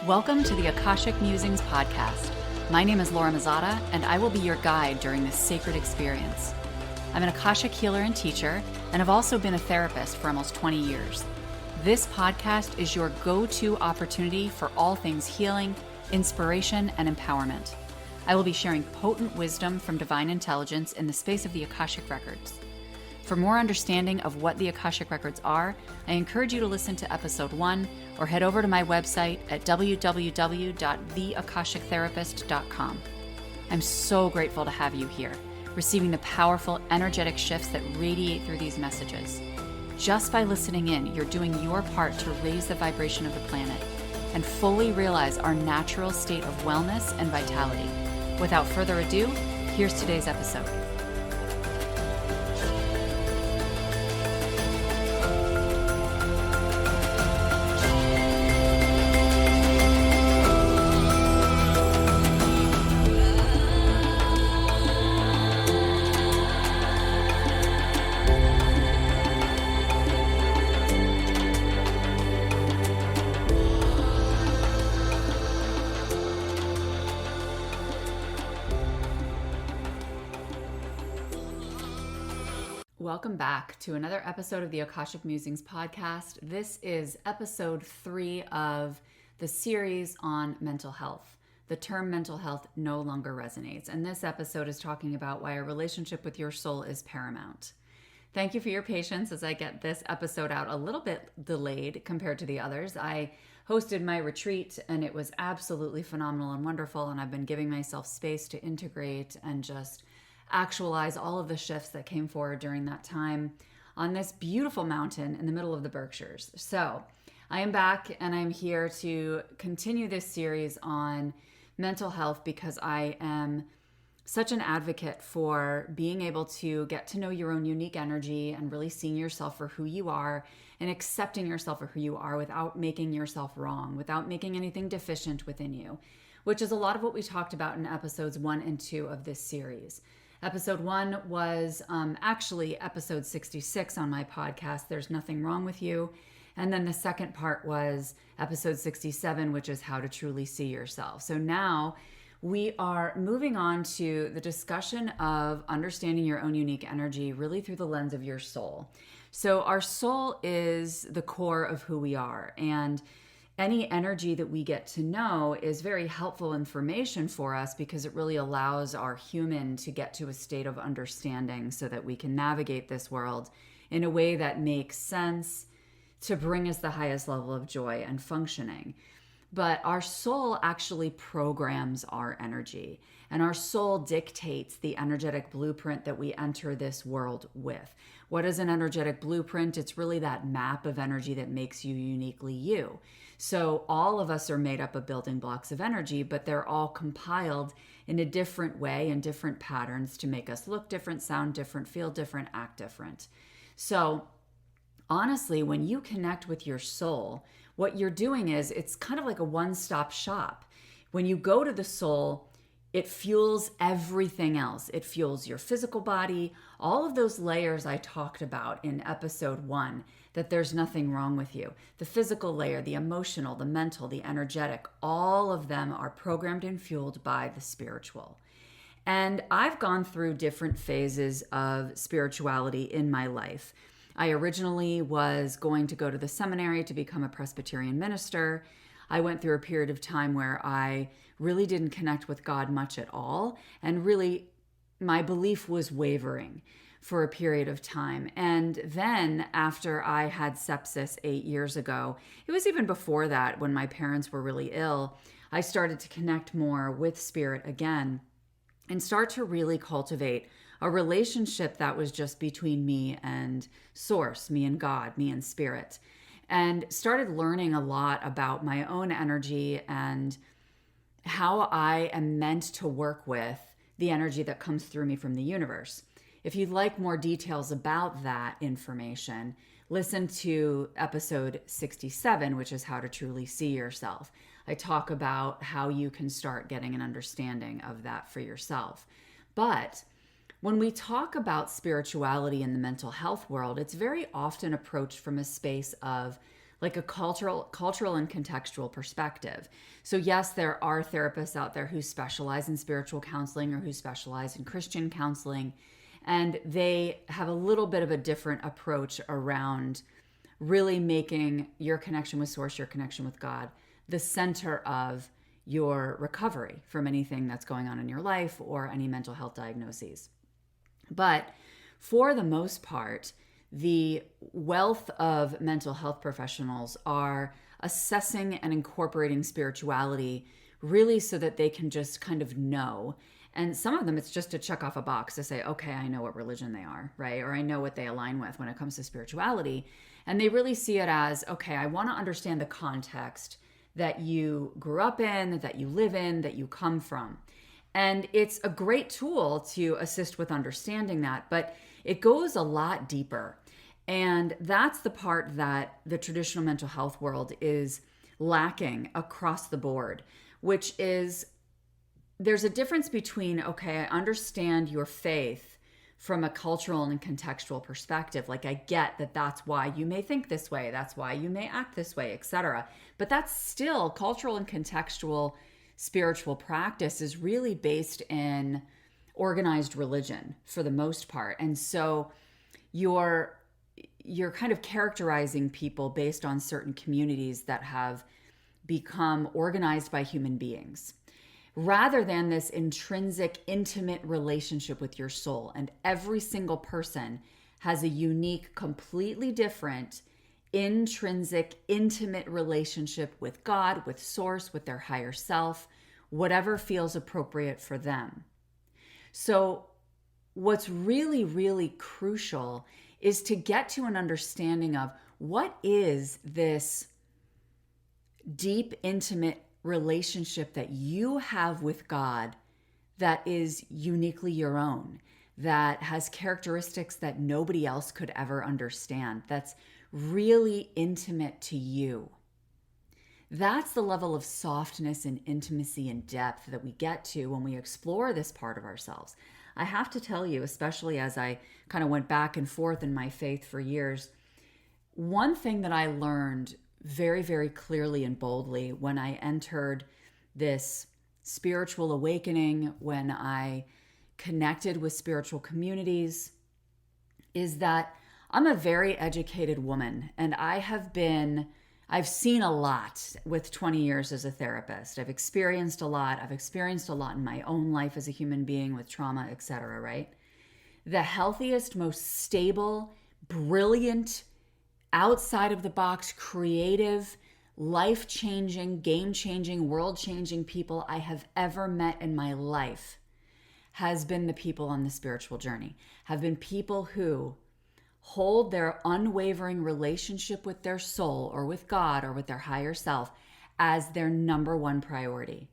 Welcome to the Akashic Musings podcast. My name is Laura Mazzata, and I will be your guide during this sacred experience. I'm an Akashic healer and teacher, and have also been a therapist for almost 20 years. This podcast is your go-to opportunity for all things healing, inspiration, and empowerment. I will be sharing potent wisdom from divine intelligence in the space of the Akashic Records. For more understanding of what the Akashic Records are, I encourage you to listen to episode 1 or head over to my website at www.theakashictherapist.com. I'm so grateful to have you here, receiving the powerful energetic shifts that radiate through these messages. Just by listening in, you're doing your part to raise the vibration of the planet and fully realize our natural state of wellness and vitality. Without further ado, here's today's episode. Welcome back to another episode of the Akashic Musings podcast. This is episode 3 of the series on mental health. The term mental health no longer resonates, and this episode is talking about why a relationship with your soul is paramount. Thank you for your patience as I get this episode out a little bit delayed compared to the others. I hosted my retreat and it was absolutely phenomenal and wonderful, and I've been giving myself space to integrate and just actualize all of the shifts that came forward during that time on this beautiful mountain in the middle of the Berkshires. So I am back and I'm here to continue this series on mental health because I am such an advocate for being able to get to know your own unique energy and really seeing yourself for who you are and accepting yourself for who you are without making yourself wrong, without making anything deficient within you, which is a lot of what we talked about in episodes 1 and 2 of this series. Episode 1 was actually episode 66 on my podcast, There's Nothing Wrong With You. And then the second part was episode 67, which is how to truly see yourself. So now we are moving on to the discussion of understanding your own unique energy really through the lens of your soul. So our soul is the core of who we are, and any energy that we get to know is very helpful information for us because it really allows our human to get to a state of understanding so that we can navigate this world in a way that makes sense to bring us the highest level of joy and functioning. But our soul actually programs our energy, and our soul dictates the energetic blueprint that we enter this world with. What is an energetic blueprint? It's really that map of energy that makes you uniquely you. So all of us are made up of building blocks of energy, but they're all compiled in a different way and different patterns to make us look different, sound different, feel different, act different. So honestly, when you connect with your soul, what you're doing is it's kind of like a one-stop shop. When you go to the soul, it fuels everything else. It fuels your physical body, all of those layers I talked about in episode 1, that there's nothing wrong with you. The physical layer, the emotional, the mental, the energetic, all of them are programmed and fueled by the spiritual. And I've gone through different phases of spirituality in my life. I originally was going to go to the seminary to become a Presbyterian minister. I went through a period of time where I really didn't connect with God much at all. And really, my belief was wavering for a period of time. And then after I had sepsis 8 years ago, it was even before that when my parents were really ill, I started to connect more with spirit again and start to really cultivate a relationship that was just between me and source, me and God, me and spirit, and started learning a lot about my own energy and how I am meant to work with the energy that comes through me from the universe. If you'd like more details about that information, listen to episode 67, which is how to truly see yourself. I talk about how you can start getting an understanding of that for yourself. But when we talk about spirituality in the mental health world, it's very often approached from a space of like a cultural and contextual perspective. So yes, there are therapists out there who specialize in spiritual counseling or who specialize in Christian counseling, and they have a little bit of a different approach around really making your connection with source, your connection with God, the center of your recovery from anything that's going on in your life or any mental health diagnoses. But for the most part, the wealth of mental health professionals are assessing and incorporating spirituality really so that they can just kind of know. And some of them, it's just to check off a box to say, okay, I know what religion they are, right? Or I know what they align with when it comes to spirituality. And they really see it as, okay, I want to understand the context that you grew up in, that you live in, that you come from. And it's a great tool to assist with understanding that, but it goes a lot deeper. And that's the part that the traditional mental health world is lacking across the board, which is there's a difference between, okay, I understand your faith from a cultural and contextual perspective. Like I get that that's why you may think this way, that's why you may act this way, etc. But that's still cultural and contextual spiritual practice is really based in organized religion for the most part. And so you're kind of characterizing people based on certain communities that have become organized by human beings, rather than this intrinsic, intimate relationship with your soul. And every single person has a unique, completely different, intrinsic, intimate relationship with God, with source, with their higher self, whatever feels appropriate for them. So what's really, really crucial is to get to an understanding of what is this deep, intimate relationship that you have with God that is uniquely your own, that has characteristics that nobody else could ever understand, that's really intimate to you. That's the level of softness and intimacy and depth that we get to when we explore this part of ourselves. I have to tell you, especially as I kind of went back and forth in my faith for years, one thing that I learned very, very clearly and boldly when I entered this spiritual awakening, when I connected with spiritual communities, is that I'm a very educated woman, and I've seen a lot with 20 years as a therapist. I've experienced a lot. I've experienced a lot in my own life as a human being with trauma, etc., right? The healthiest, most stable, brilliant, outside of the box, creative, life-changing, game-changing, world-changing people I have ever met in my life has been the people on the spiritual journey, have been people who hold their unwavering relationship with their soul or with God or with their higher self as their number one priority,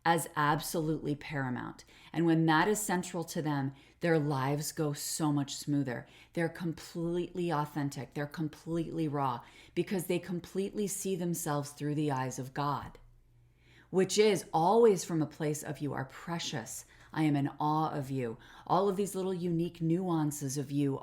as absolutely paramount. And when that is central to them, their lives go so much smoother. They're completely authentic. They're completely raw because they completely see themselves through the eyes of God, which is always from a place of you are precious. I am in awe of you. All of these little unique nuances of you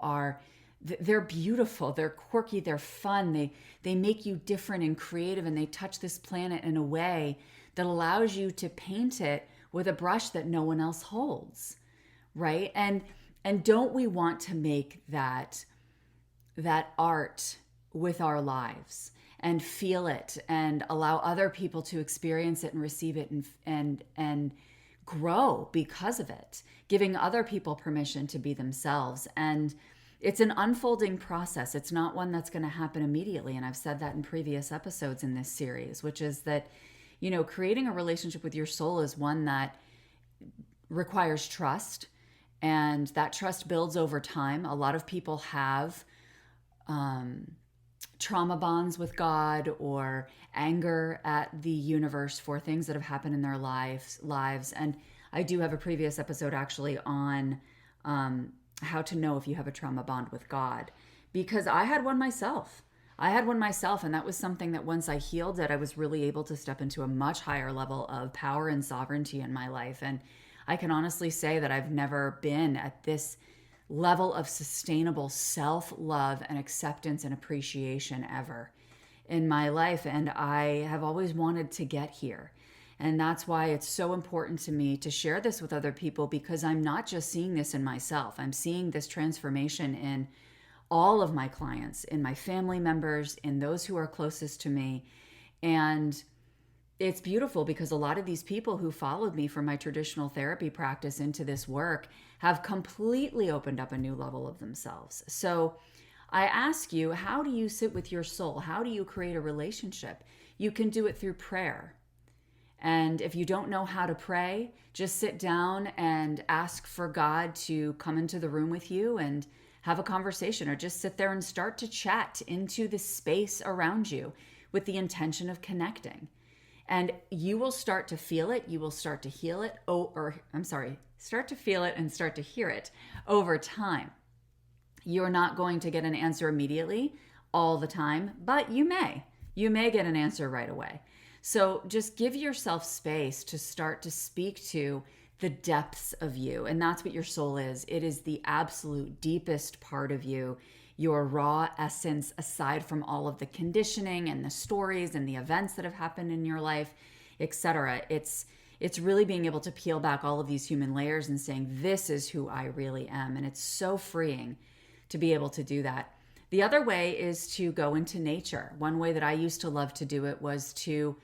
they're beautiful, they're quirky, they're fun, they make you different and creative, and they touch this planet in a way that allows you to paint it with a brush that no one else holds, right? And don't we want to make that art with our lives and feel it and allow other people to experience it and receive it and grow because of it, giving other people permission to be themselves. And it's an unfolding process. It's not one that's going to happen immediately. And I've said that in previous episodes in this series, which is that, creating a relationship with your soul is one that requires trust. And that trust builds over time. A lot of people have trauma bonds with God or anger at the universe for things that have happened in their lives. And I do have a previous episode actually on how to know if you have a trauma bond with God, because I had one myself. And that was something that once I healed it, I was really able to step into a much higher level of power and sovereignty in my life. And I can honestly say that I've never been at this level of sustainable self-love and acceptance and appreciation ever. in my life, and I have always wanted to get here. And that's why it's so important to me to share this with other people, because I'm not just seeing this in myself. I'm seeing this transformation in all of my clients, in my family members, in those who are closest to me. And it's beautiful because a lot of these people who followed me from my traditional therapy practice into this work have completely opened up a new level of themselves. So I ask you, how do you sit with your soul? How do you create a relationship? You can do it through prayer. And if you don't know how to pray, just sit down and ask for God to come into the room with you and have a conversation, or just sit there and start to chat into the space around you with the intention of connecting. And you will start to feel it. You will start to heal it. Start to feel it and start to hear it over time. You're not going to get an answer immediately all the time, but you may. You may get an answer right away. So just give yourself space to start to speak to the depths of you. And that's what your soul is. It is the absolute deepest part of you, your raw essence, aside from all of the conditioning and the stories and the events that have happened in your life, etc. It's really being able to peel back all of these human layers and saying, this is who I really am. And it's so freeing to be able to do that. The other way is to go into nature. One way that I used to love to do it was to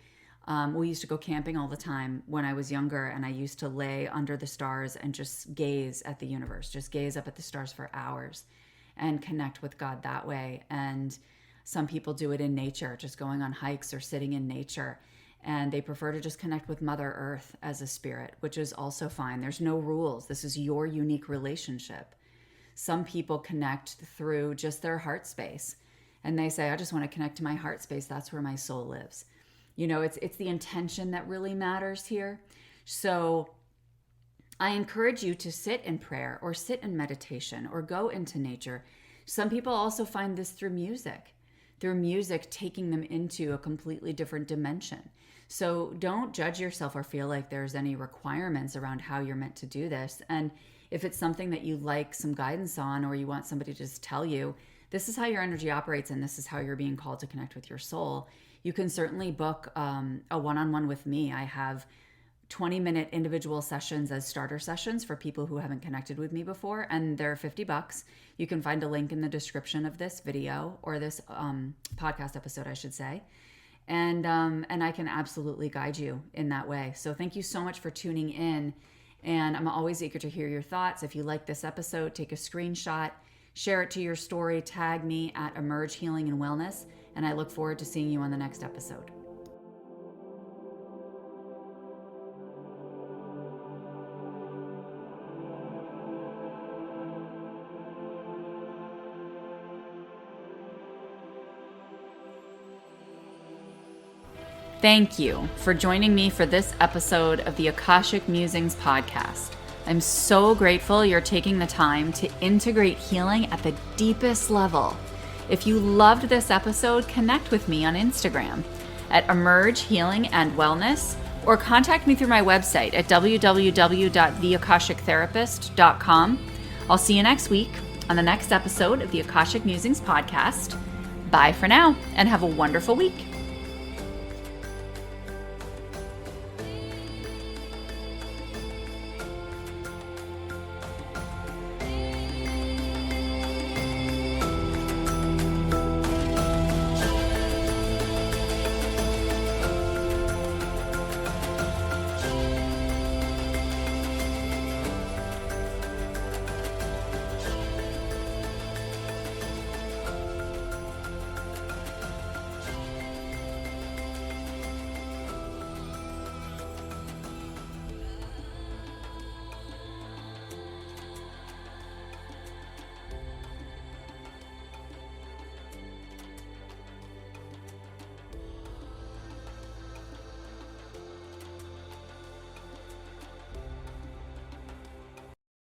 we used to go camping all the time when I was younger, and I used to lay under the stars and just gaze at the universe, just gaze up at the stars for hours and connect with God that way. And some people do it in nature, just going on hikes or sitting in nature, and they prefer to just connect with Mother Earth as a spirit, which is also fine. There's no rules. This is your unique relationship. Some people connect through just their heart space, and they say, I just want to connect to my heart space. That's where my soul lives. You know, it's the intention that really matters here. So I encourage you to sit in prayer or sit in meditation or go into nature. Some people also find this through music taking them into a completely different dimension. So don't judge yourself or feel like there's any requirements around how you're meant to do this. And if it's something that you like some guidance on, or you want somebody to just tell you, this is how your energy operates and this is how you're being called to connect with your soul, you can certainly book a one-on-one with me. I have 20-minute individual sessions as starter sessions for people who haven't connected with me before, and they're $50. You can find a link in the description of this video, or this podcast episode, I should say. And I can absolutely guide you in that way. So thank you so much for tuning in. And I'm always eager to hear your thoughts. If you like this episode, take a screenshot, share it to your story, tag me at Emerge Healing and Wellness, and I look forward to seeing you on the next episode. Thank you for joining me for this episode of the Akashic Musings podcast. I'm so grateful you're taking the time to integrate healing at the deepest level. If you loved this episode, connect with me on Instagram at Emerge Healing and Wellness, or contact me through my website at www.theakashictherapist.com. I'll see you next week on the next episode of the Akashic Musings podcast. Bye for now, and have a wonderful week.